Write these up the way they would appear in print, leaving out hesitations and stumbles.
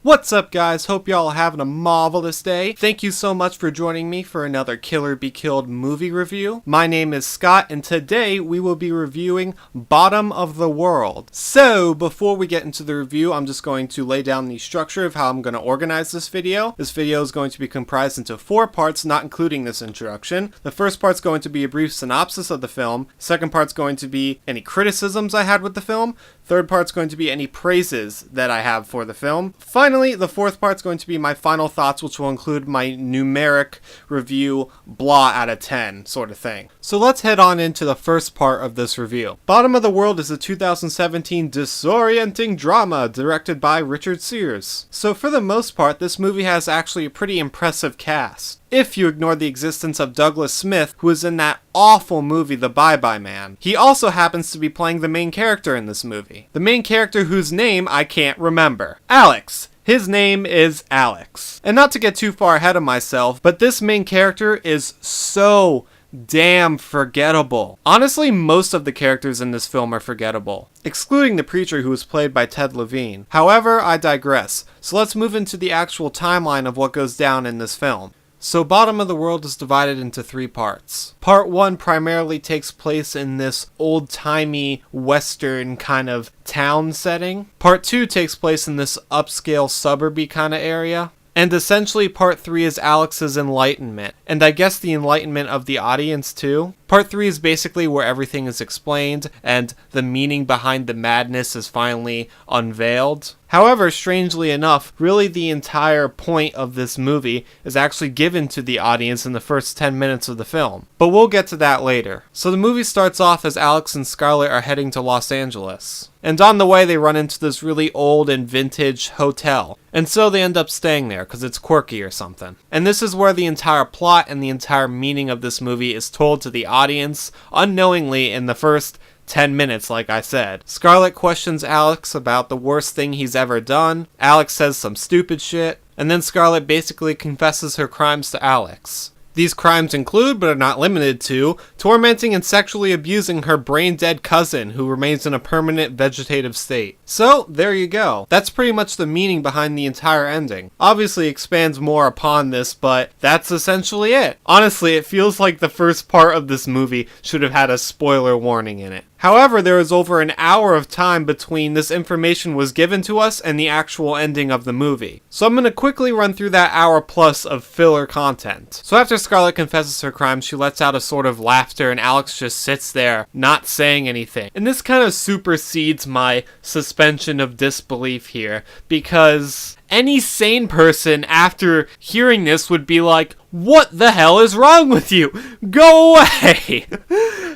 What's up, guys? Hope y'all are having a marvelous day. Thank you so much for joining me for another Killer Be Killed movie review. My name is Scott, and today we will be reviewing Bottom of the World. So, before we get into the review, I'm just going to lay down the structure of how I'm going to organize this video. This video is going to be comprised into 4 parts, not including this introduction. The first part's going to be a brief synopsis of the film. Second part's going to be any criticisms I had with the film. Third part's going to be any praises that I have for the film. Finally, the fourth part's going to be my final thoughts, which will include my numeric review, blah out of 10 sort of thing. So let's head on into the first part of this review. Bottom of the World is a 2017 disorienting drama directed by Richard Sears. So for the most part, this movie has actually a pretty impressive cast. If you ignore the existence of Douglas Smith, who is in that awful movie The Bye-Bye Man. He also happens to be playing the main character in this movie. The main character whose name I can't remember. Alex. His name is Alex. And not to get too far ahead of myself, but this main character is so damn forgettable. Honestly, most of the characters in this film are forgettable, excluding the preacher who was played by Ted Levine. However, I digress. So let's move into the actual timeline of what goes down in this film. So Bottom of the World is divided into 3 parts. Part 1 primarily takes place in this old-timey western kind of town setting. Part 2 takes place in this upscale suburby kind of area. And essentially part 3 is Alex's enlightenment. And I guess the enlightenment of the audience too. Part 3 is basically where everything is explained and the meaning behind the madness is finally unveiled. However, strangely enough, really the entire point of this movie is actually given to the audience in the first 10 minutes of the film. But we'll get to that later. So the movie starts off as Alex and Scarlett are heading to Los Angeles. And on the way they run into this really old and vintage hotel. And so they end up staying there because it's quirky or something. And this is where the entire plot and the entire meaning of this movie is told to the audience unknowingly in the first 10 minutes, like I said. Scarlett questions Alex about the worst thing he's ever done. Alex says some stupid shit. And then Scarlett basically confesses her crimes to Alex. These crimes include, but are not limited to, tormenting and sexually abusing her brain-dead cousin who remains in a permanent vegetative state. So, there you go. That's pretty much the meaning behind the entire ending. Obviously expands more upon this, but that's essentially it. Honestly, it feels like the first part of this movie should have had a spoiler warning in it. However, there was over an hour of time between this information was given to us and the actual ending of the movie. So I'm going to quickly run through that hour plus of filler content. So after Scarlett confesses her crimes, she lets out a sort of laughter and Alex just sits there, not saying anything. And this kind of supersedes my suspension of disbelief here, because any sane person after hearing this would be like, what the hell is wrong with you? Go away!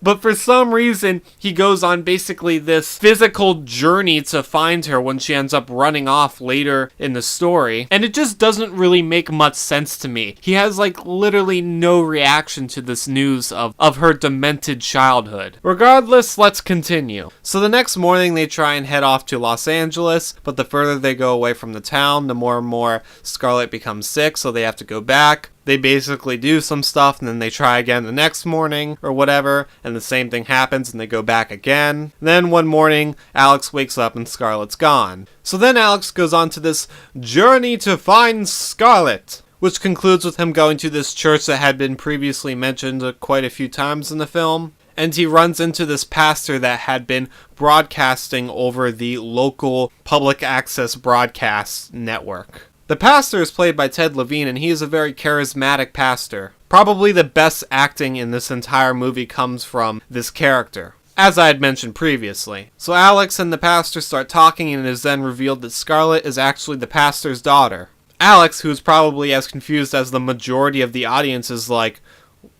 But for some reason, he goes on basically this physical journey to find her when she ends up running off later in the story. And it just doesn't really make much sense to me. He has like literally no reaction to this news of her demented childhood. Regardless, let's continue. So the next morning they try and head off to Los Angeles, but the further they go away from the town, the more and more Scarlett becomes sick, so they have to go back. They basically do some stuff and then they try again the next morning or whatever, and the same thing happens and they go back again. Then one morning, Alex wakes up and Scarlett's gone. So then Alex goes on to this journey to find Scarlett, which concludes with him going to this church that had been previously mentioned quite a few times in the film. And he runs into this pastor that had been broadcasting over the local public access broadcast network. The pastor is played by Ted Levine, and he is a very charismatic pastor. Probably the best acting in this entire movie comes from this character, as I had mentioned previously. So Alex and the pastor start talking, and it is then revealed that Scarlett is actually the pastor's daughter. Alex, who's probably as confused as the majority of the audience, is like,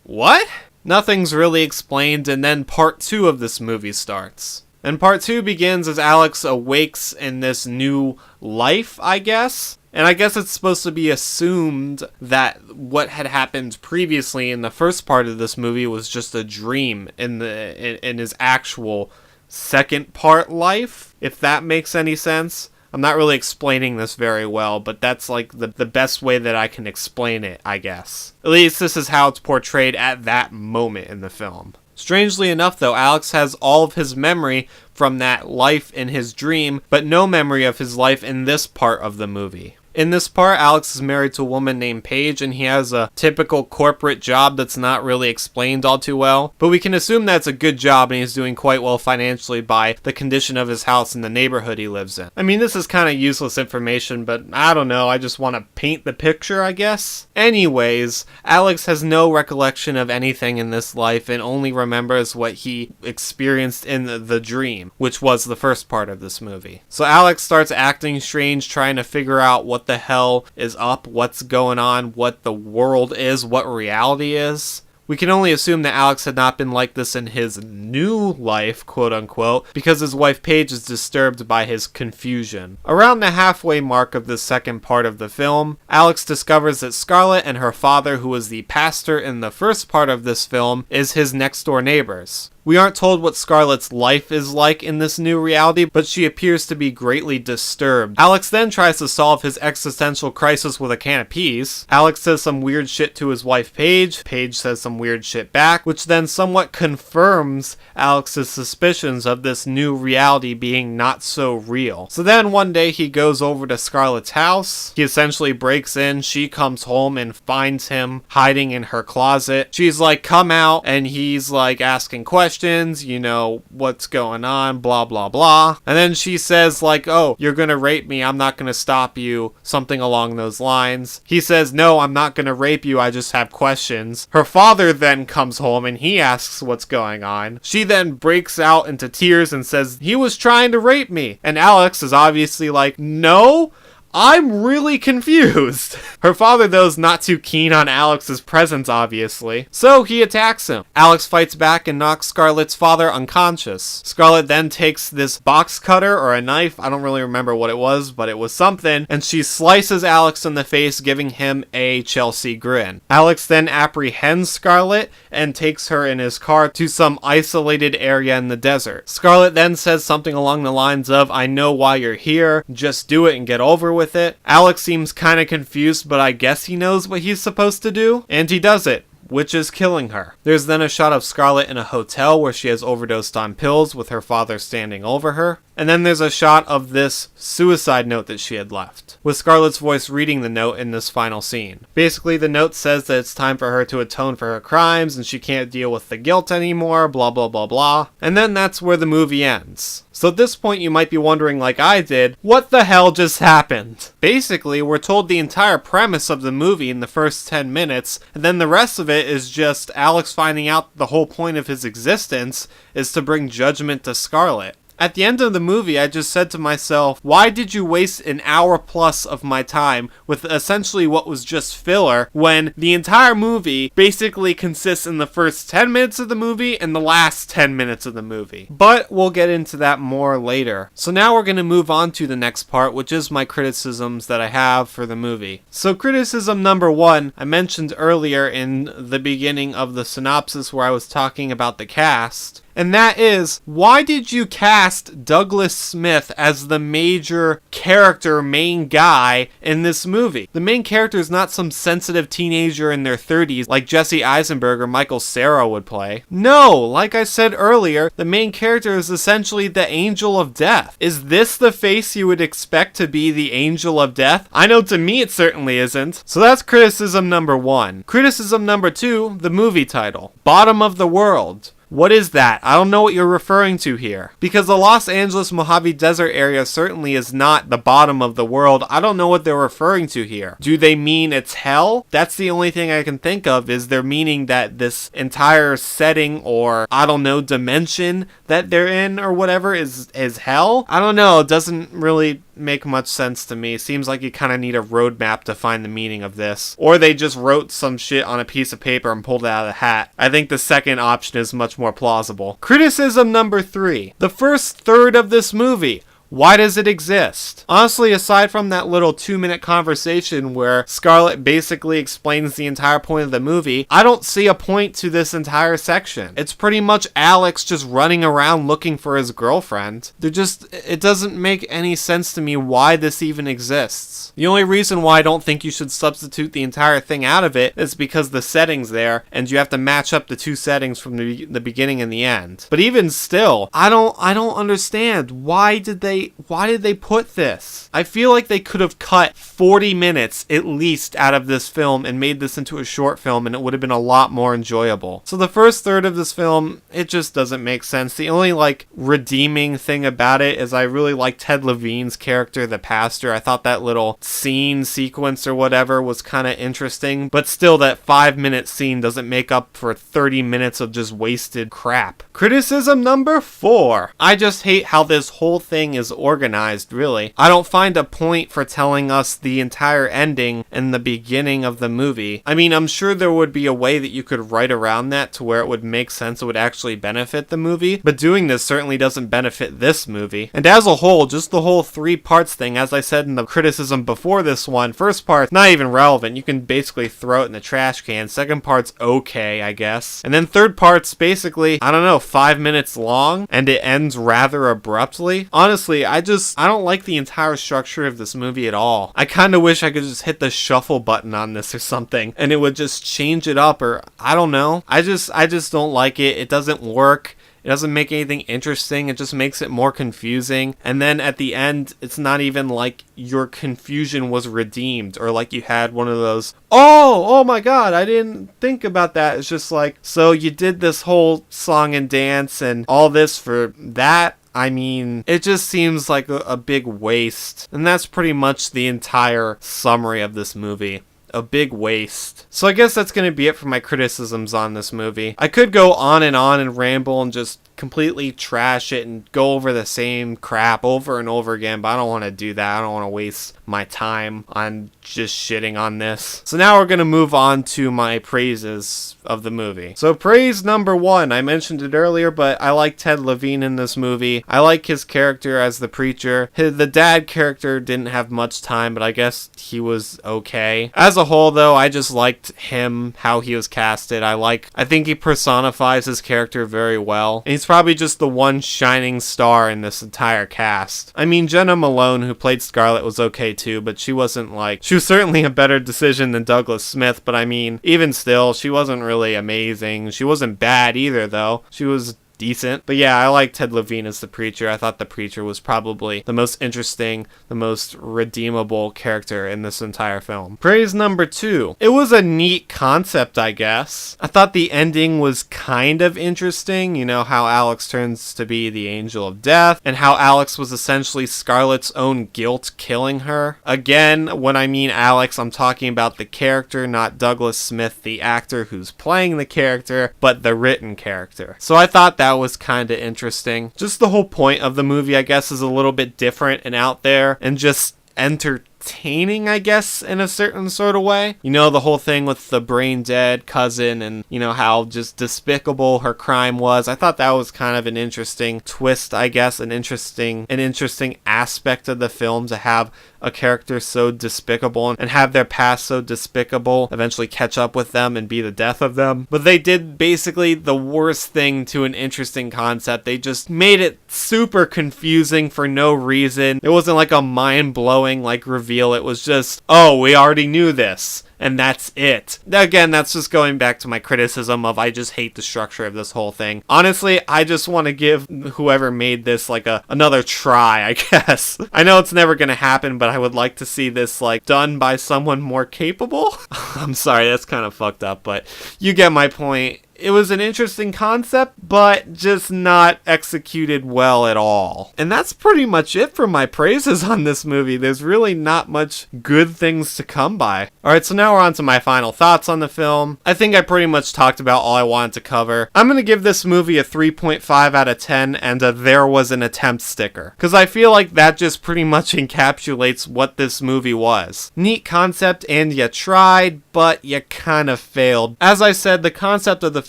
what? Nothing's really explained, and then part 2 of this movie starts. And part 2 begins as Alex awakes in this new life, I guess. And I guess it's supposed to be assumed that what had happened previously in the first part of this movie was just a dream in his actual second part life, if that makes any sense. I'm not really explaining this very well, but that's like the best way that I can explain it, I guess. At least this is how it's portrayed at that moment in the film. Strangely enough though, Alex has all of his memory from that life in his dream, but no memory of his life in this part of the movie. In this part, Alex is married to a woman named Paige, and he has a typical corporate job that's not really explained all too well. But we can assume that's a good job, and he's doing quite well financially by the condition of his house and the neighborhood he lives in. I mean, this is kind of useless information, but I don't know, I just want to paint the picture, I guess. Anyways, Alex has no recollection of anything in this life and only remembers what he experienced in the dream, which was the first part of this movie. So Alex starts acting strange, trying to figure out what the hell is up, what's going on, what the world is, what reality is. We can only assume that Alex had not been like this in his new life, quote unquote, because his wife Paige is disturbed by his confusion. Around the halfway mark of the second part of the film, Alex discovers that Scarlett and her father, who was the pastor in the first part of this film, is his next door neighbors. We aren't told what Scarlett's life is like in this new reality, but she appears to be greatly disturbed. Alex then tries to solve his existential crisis with a can of peas. Alex says some weird shit to his wife Paige. Paige says some weird shit back, which then somewhat confirms Alex's suspicions of this new reality being not so real. So then one day he goes over to Scarlett's house. He essentially breaks in. She comes home and finds him hiding in her closet. She's like, "Come out," and he's like asking questions, you know, what's going on, blah blah blah. And then she says like, "Oh, you're gonna rape me, I'm not gonna stop you," something along those lines. He says, "No, I'm not gonna rape you, I just have questions." Her father then comes home and he asks what's going on. She then breaks out into tears and says, "He was trying to rape me." And Alex is obviously like, "No, I'm really confused." Her father, though, is not too keen on Alex's presence, obviously, so he attacks him. Alex fights back and knocks Scarlett's father unconscious. Scarlett then takes this box cutter or a knife, I don't really remember what it was, but it was something, and she slices Alex in the face, giving him a Chelsea grin. Alex then apprehends Scarlett and takes her in his car to some isolated area in the desert. Scarlett then says something along the lines of, "I know why you're here, just do it and get over with it." Alex seems kind of confused, but I guess he knows what he's supposed to do, and he does it, which is killing her. There's then a shot of Scarlett in a hotel where she has overdosed on pills with her father standing over her. And then there's a shot of this suicide note that she had left, with Scarlett's voice reading the note in this final scene. Basically, the note says that it's time for her to atone for her crimes and she can't deal with the guilt anymore, blah blah blah blah. And then that's where the movie ends. So at this point you might be wondering, like I did, what the hell just happened? Basically, we're told the entire premise of the movie in the first 10 minutes, and then the rest of it is just Alex finding out the whole point of his existence is to bring judgment to Scarlett. At the end of the movie, I just said to myself, why did you waste an hour plus of my time with essentially what was just filler when the entire movie basically consists in the first 10 minutes of the movie and the last 10 minutes of the movie? But we'll get into that more later. So now we're going to move on to the next part, which is my criticisms that I have for the movie. So criticism number 1, I mentioned earlier in the beginning of the synopsis where I was talking about the cast. And that is, why did you cast Douglas Smith as the major character, main guy in this movie? The main character is not some sensitive teenager in their 30s like Jesse Eisenberg or Michael Cera would play. No, like I said earlier, the main character is essentially the Angel of Death. Is this the face you would expect to be the Angel of Death? I know to me it certainly isn't. So that's criticism number 1. Criticism number 2, the movie title, Bottom of the World. What is that? I don't know what you're referring to here. Because the Los Angeles Mojave Desert area certainly is not the bottom of the world. I don't know what they're referring to here. Do they mean it's hell? That's the only thing I can think of, is they're meaning that this entire setting or, I don't know, dimension that they're in or whatever is hell? I don't know. It doesn't really make much sense to me. Seems like you kind of need a roadmap to find the meaning of this. Or they just wrote some shit on a piece of paper and pulled it out of the hat. I think the second option is much more plausible. Criticism number 3. The first third of this movie. Why does it exist? Honestly, aside from that little 2-minute conversation where Scarlett basically explains the entire point of the movie, I don't see a point to this entire section. It's pretty much Alex just running around looking for his girlfriend. It doesn't make any sense to me why this even exists. The only reason why I don't think you should substitute the entire thing out of it is because the setting's there and you have to match up the two settings from the beginning and the end. But even still, I don't understand. Why did they put this? I feel like they could have cut 40 minutes at least out of this film and made this into a short film, and it would have been a lot more enjoyable. So the first third of this film, it just doesn't make sense. The only redeeming thing about it is I really like Ted Levine's character, the pastor. I thought that little scene sequence or whatever was kind of interesting, but still that 5-minute scene doesn't make up for 30 minutes of just wasted crap. Criticism number 4. I just hate how this whole thing is organized, really. I don't find a point for telling us the entire ending in the beginning of the movie. I mean, I'm sure there would be a way that you could write around that to where it would make sense, it would actually benefit the movie, but doing this certainly doesn't benefit this movie. And as a whole, just the whole 3 parts thing, as I said in the criticism before this one, first part's not even relevant. You can basically throw it in the trash can. Second part's okay, I guess. And then third part's basically, I don't know, 5 minutes long, and it ends rather abruptly. Honestly, I don't like the entire structure of this movie at all. I kind of wish I could just hit the shuffle button on this or something, and it would just change it up, or I don't know. I just don't like it. It doesn't work. It doesn't make anything interesting. It just makes it more confusing. And then at the end, it's not even like your confusion was redeemed, or like you had one of those, oh my god, I didn't think about that. It's just like, so you did this whole song and dance and all this for that? I mean, it just seems like a big waste. And that's pretty much the entire summary of this movie. A big waste. So I guess that's going to be it for my criticisms on this movie. I could go on and ramble and just completely trash it and go over the same crap over and over again, but I don't want to do that. I don't want to waste my time on just shitting on this. So now we're going to move on to my praises of the movie. So praise number 1, I mentioned it earlier, but I like Ted Levine in this movie. I like his character as the preacher. The dad character didn't have much time, but I guess he was okay. As a whole, though, I just liked him, how he was casted. I think he personifies his character very well. And he's probably just the one shining star in this entire cast. I mean, Jenna Malone, who played Scarlett, was okay too, but she was certainly a better decision than Douglas Smith, but I mean, even still, she wasn't really amazing. She wasn't bad either, though. She was decent. But yeah, I like Ted Levine as the preacher. I thought the preacher was probably the most interesting, the most redeemable character in this entire film. Praise number 2. It was a neat concept, I guess. I thought the ending was kind of interesting. You know, how Alex turns to be the angel of death, and how Alex was essentially Scarlett's own guilt killing her. Again, when I mean Alex, I'm talking about the character, not Douglas Smith, the actor who's playing the character, but the written character. So I thought that was kind of interesting. Just the whole point of the movie, I guess, is a little bit different and out there and just entertaining, I guess, in a certain sort of way. You know, the whole thing with the brain dead cousin and, you know, how just despicable her crime was. I thought that was kind of an interesting twist, I guess, an interesting aspect of the film, to have a character so despicable and have their past so despicable eventually catch up with them and be the death of them. But they did basically the worst thing to an interesting concept. They just made it super confusing for no reason. It wasn't like a mind-blowing reveal. It was just, oh, we already knew this, and that's it. Again, that's just going back to my criticism of I just hate the structure of this whole thing. Honestly, I just want to give whoever made this another try, I guess. I know it's never going to happen, but I would like to see this done by someone more capable. I'm sorry, that's kind of fucked up, but you get my point. It was an interesting concept, but just not executed well at all. And that's pretty much it for my praises on this movie. There's really not much good things to come by. Alright, so now we're on to my final thoughts on the film. I think I pretty much talked about all I wanted to cover. I'm going to give this movie a 3.5 out of 10 and a there was an attempt sticker, because I feel like that just pretty much encapsulates what this movie was. Neat concept, and you tried, but you kind of failed. As I said, the concept of the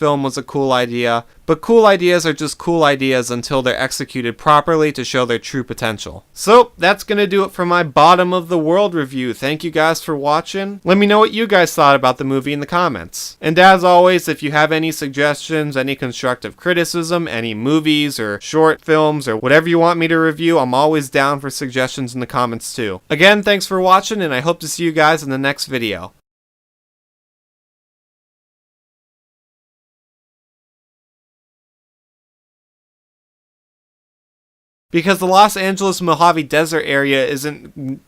film was a cool idea, but cool ideas are just cool ideas until they're executed properly to show their true potential. So, that's gonna do it for my Bottom of the World review. Thank you guys for watching. Let me know what you guys thought about the movie in the comments. And as always, if you have any suggestions, any constructive criticism, any movies or short films or whatever you want me to review, I'm always down for suggestions in the comments too. Again, thanks for watching, and I hope to see you guys in the next video. Because the Los Angeles Mojave Desert area isn't